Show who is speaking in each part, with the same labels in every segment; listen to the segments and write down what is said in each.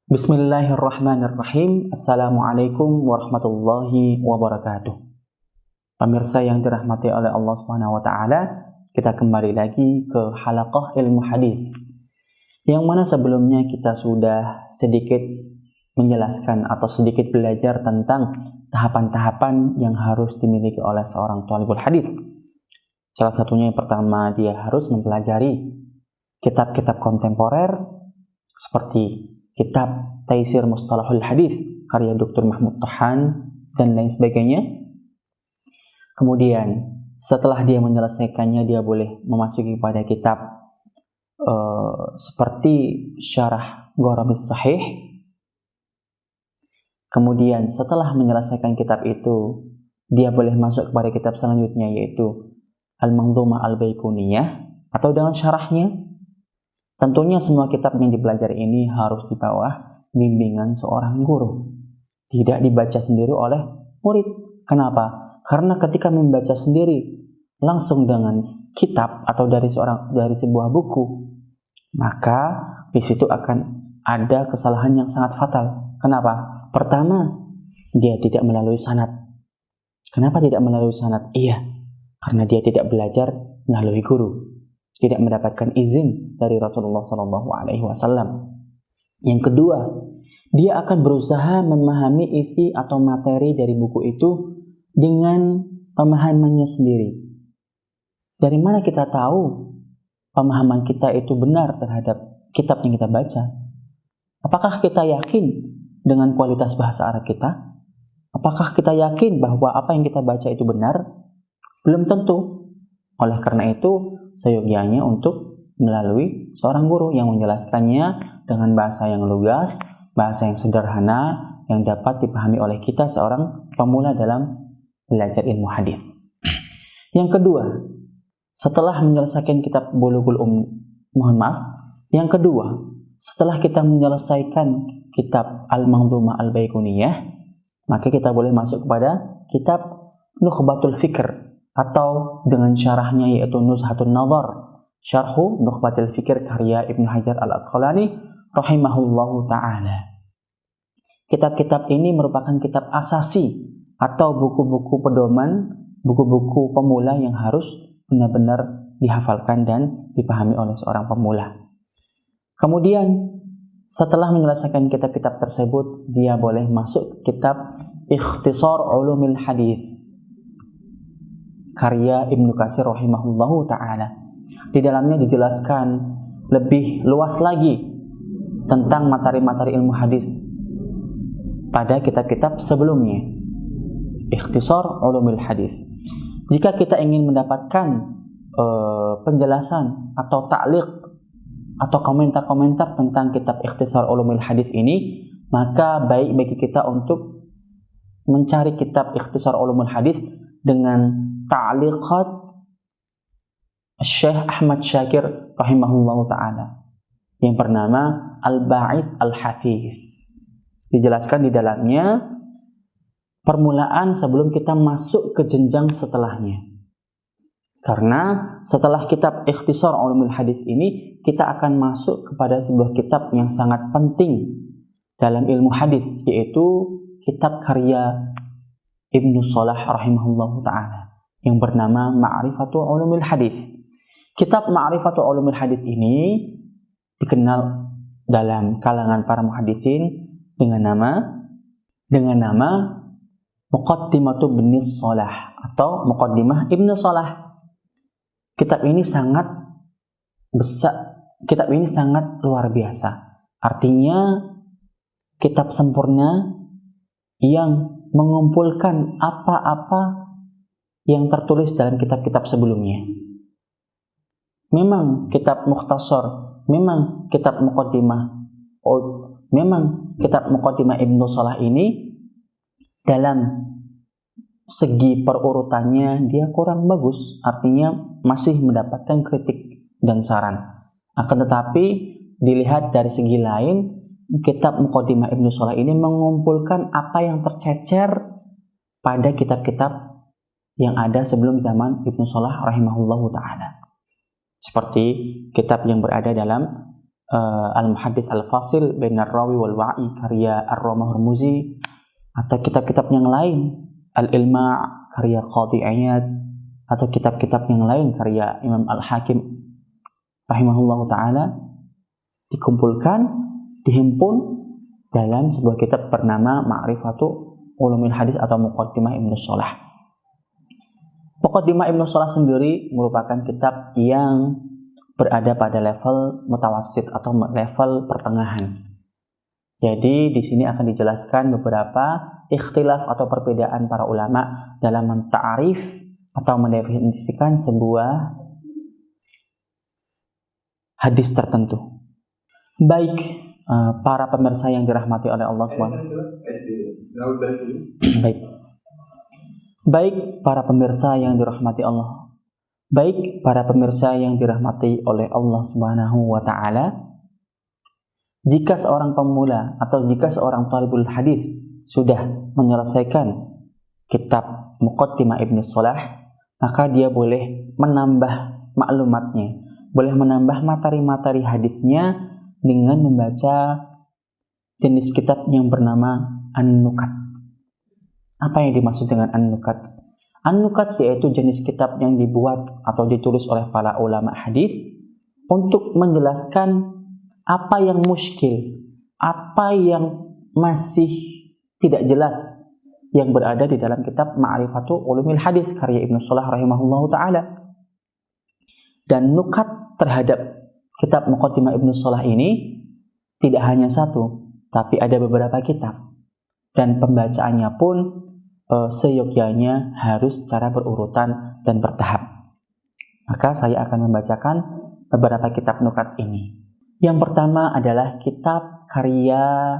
Speaker 1: Bismillahirrahmanirrahim. Assalamualaikum warahmatullahi wabarakatuh. Pemirsa yang dirahmati oleh Allah Subhanahu wa taala, kita kembali lagi ke halaqah ilmu hadis. Yang mana sebelumnya kita sudah sedikit menjelaskan atau sedikit belajar tentang tahapan-tahapan yang harus dimiliki oleh seorang thalibul hadis. Salah satunya yang pertama, dia harus mempelajari kitab-kitab kontemporer seperti kitab Taisir Mustalahul Hadis karya Dr. Mahmud Tohan dan lain sebagainya. Kemudian setelah dia menyelesaikannya, dia boleh memasuki pada kitab seperti Syarah Ghorabis Sahih. Kemudian setelah menyelesaikan kitab itu, dia boleh masuk kepada kitab selanjutnya, yaitu Al-Manzumah Al-Baiquniyah atau dengan syarahnya. Tentunya semua kitab yang dipelajari ini harus di bawah bimbingan seorang guru, tidak dibaca sendiri oleh murid. Kenapa? Karena ketika membaca sendiri langsung dengan kitab atau dari sebuah buku, maka di situ akan ada kesalahan yang sangat fatal. Kenapa? Pertama, dia tidak melalui sanad. Kenapa tidak melalui sanad? Iya, karena dia tidak belajar melalui guru, tidak mendapatkan izin dari Rasulullah SAW. Yang kedua, dia akan berusaha memahami isi atau materi dari buku itu dengan pemahamannya sendiri. Dari mana kita tahu pemahaman kita itu benar terhadap kitab yang kita baca? Apakah kita yakin dengan kualitas bahasa Arab kita? Apakah kita yakin bahwa apa yang kita baca itu benar? Belum tentu. Oleh karena itu, seyogianya untuk melalui seorang guru yang menjelaskannya dengan bahasa yang lugas, bahasa yang sederhana, yang dapat dipahami oleh kita seorang pemula dalam belajar ilmu hadis. Yang kedua, setelah menyelesaikan kitab Bulughul setelah kita menyelesaikan kitab Al-Manzumah Al-Baiquniyah, maka kita boleh masuk kepada kitab Nukhbatul Fikr, atau dengan syarahnya yaitu Nuzhatun Nazar, Syarhu Nukhbatul Fikr karya Ibnu Hajar Al-Asqalani rahimahullahu ta'ala. Kitab-kitab ini merupakan kitab asasi atau buku-buku pedoman, buku-buku pemula yang harus benar-benar dihafalkan dan dipahami oleh seorang pemula. Kemudian setelah menyelesaikan kitab-kitab tersebut, dia boleh masuk ke kitab Ikhtisar Ulumil Hadis karya Ibnu Katsir rahimahullahu ta'ala. Di dalamnya dijelaskan lebih luas lagi tentang materi-materi ilmu hadis pada kitab-kitab sebelumnya. Ikhtisar Ulumil Hadis. Jika kita ingin mendapatkan penjelasan atau ta'liq atau komentar-komentar tentang kitab Ikhtisar Ulumil Hadis ini, maka baik bagi kita untuk mencari kitab Ikhtisar Ulumul Hadis dengan ta'liqat Syekh Ahmad Syakir rahimahullahu ta'ala yang bernama Al-Ba'ith Al-Hafiz. Dijelaskan di dalamnya permulaan sebelum kita masuk ke jenjang setelahnya. Karena setelah kitab Ikhtisar Ulumul Hadis ini, kita akan masuk kepada sebuah kitab yang sangat penting dalam ilmu hadis, yaitu kitab karya Ibnu Shalah rahimahullahu ta'ala yang bernama Ma'rifatul Ulumil Hadis. Kitab Ma'rifatul Ulumil Hadis ini dikenal dalam kalangan para muhaddisin dengan nama Muqaddimatu Ibnu Shalah atau Muqaddimah Ibnu Shalah. Kitab ini sangat besar, kitab ini sangat luar biasa. Artinya kitab sempurna yang mengumpulkan apa-apa yang tertulis dalam kitab-kitab sebelumnya. Memang kitab mukhtasar, memang kitab muqaddimah Ibnu Shalah ini dalam segi perurutannya dia kurang bagus, artinya masih mendapatkan kritik dan saran. Akan tetapi dilihat dari segi lain, kitab muqaddimah Ibnu Shalah ini mengumpulkan apa yang tercecer pada kitab-kitab yang ada sebelum zaman Ibnu Shalah rahimahullahu ta'ala. Seperti kitab yang berada dalam Al-Muhaddits Al-Fasil Bainar Rawi wal Wa'i karya Ar-Ramah Hurmuzi, atau kitab-kitab yang lain, Al-Ilma' karya Qadhi Iyad, atau kitab-kitab yang lain karya Imam Al-Hakim rahimahullahu taala, dikumpulkan, dihimpun dalam sebuah kitab bernama Ma'rifatu Ulumil Hadis atau Muqaddimah Ibnu Shalah. Muqaddimah Ibnu Shalah sendiri merupakan kitab yang berada pada level mutawassit atau level pertengahan. Jadi di sini akan dijelaskan beberapa ikhtilaf atau perbedaan para ulama dalam menta'arif atau mendefinisikan sebuah hadis tertentu. Baik, para pemirsa yang dirahmati oleh Allah SWT. Baik, para pemirsa yang dirahmati Allah. Baik, para pemirsa yang dirahmati oleh Allah Subhanahu wa taala, jika seorang pemula atau jika seorang talibul hadis sudah menyelesaikan kitab Muqaddimah Ibnu Shalah, maka dia boleh menambah maklumatnya, boleh menambah materi-materi hadisnya dengan membaca jenis kitab yang bernama An-Nukat. Apa yang dimaksud dengan An-Nukat? An-Nukat yaitu jenis kitab yang dibuat atau ditulis oleh para ulama hadis untuk menjelaskan apa yang muskil, apa yang masih tidak jelas yang berada di dalam kitab Ma'rifatu Ulumil Hadis karya Ibnu Shalah rahimahullahu taala. Dan nukat terhadap kitab Muqaddimah Ibnu Shalah ini tidak hanya satu, tapi ada beberapa kitab. Dan pembacaannya pun seyogyanya harus secara berurutan dan bertahap. Maka saya akan membacakan beberapa kitab nukat ini. Yang pertama adalah kitab karya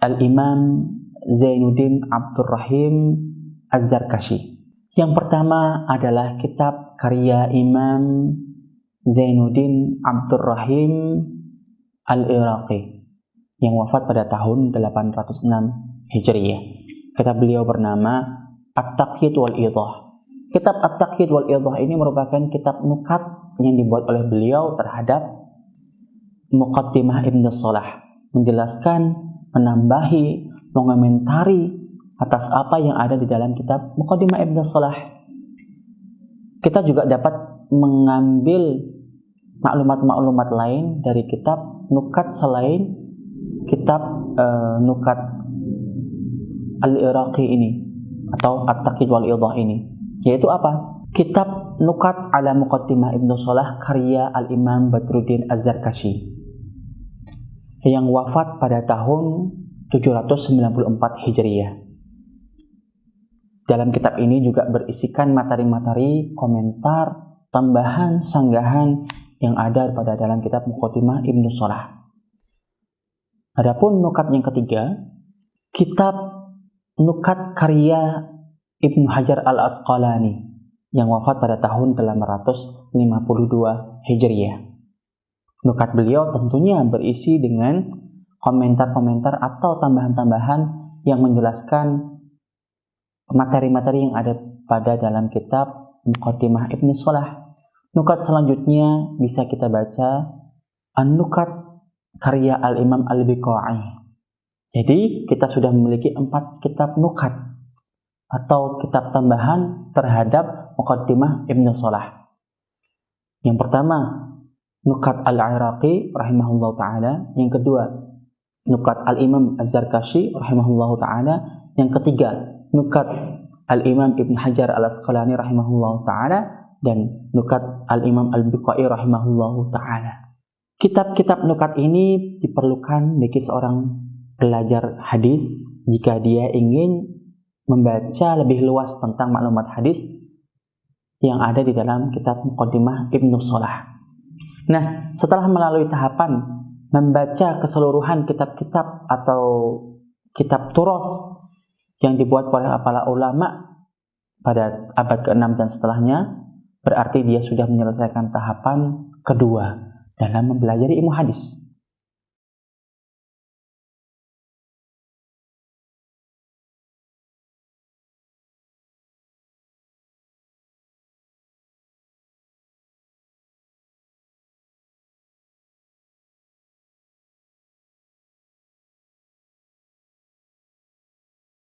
Speaker 1: Al-Imam Zainuddin Abdurrahim Az-Zarkashi. Yang pertama adalah kitab karya Imam Zainuddin Abdurrahim Al-Iraqi yang wafat pada tahun 806 Hijriyah. Kitab beliau bernama At-Taqyid wal Idah. Kitab At-Taqyid wal Idah ini merupakan kitab nukat yang dibuat oleh beliau terhadap Muqaddimah Ibnu Shalah, menjelaskan, menambahi, mengomentari atas apa yang ada di dalam kitab Muqaddimah Ibnu Shalah. Kita juga dapat mengambil maklumat-maklumat lain dari kitab nukat selain kitab nukat Al-Iraqi ini atau At-Taqyid wal Idah ini, yaitu apa? Kitab Nukat ala Muqaddimah Ibnu Shalah karya Al-Imam Badruddin Az-Zarkashi yang wafat pada tahun 794 Hijriyah. Dalam kitab ini juga berisikan materi-materi, komentar, tambahan, sanggahan yang ada pada dalam kitab Muqaddimah Ibnu Shalah. Adapun nukat yang ketiga, kitab Nukat karya Ibnu Hajar Al-Asqalani yang wafat pada tahun 852 Hijriyah. Nukat beliau tentunya berisi dengan komentar-komentar atau tambahan-tambahan yang menjelaskan materi-materi yang ada pada dalam kitab Muqaddimah Ibnu Shalah. Nukat selanjutnya bisa kita baca An-Nukat karya Al-Imam Al-Biqai. Jadi kita sudah memiliki 4 kitab nukat atau kitab tambahan terhadap Muqaddimah Ibnu Shalah. Yang pertama, Nukat Al-Iraqi rahimahullahu ta'ala. Yang kedua, Nukat Al-Imam Az-Zarkashi rahimahullahu ta'ala. Yang ketiga, Nukat Al-Imam Ibn Hajar Al-Asqalani rahimahullahu ta'ala. Dan Nukat Al-Imam Al-Biqai rahimahullahu ta'ala. Kitab-kitab nukat ini diperlukan bagi seorang belajar hadis jika dia ingin membaca lebih luas tentang maklumat hadis yang ada di dalam kitab Muqaddimah Ibnu Shalah. Nah, setelah melalui tahapan membaca keseluruhan kitab-kitab atau kitab turas yang dibuat oleh para ulama pada abad ke-6 dan setelahnya, berarti dia sudah menyelesaikan tahapan kedua dalam mempelajari ilmu hadis.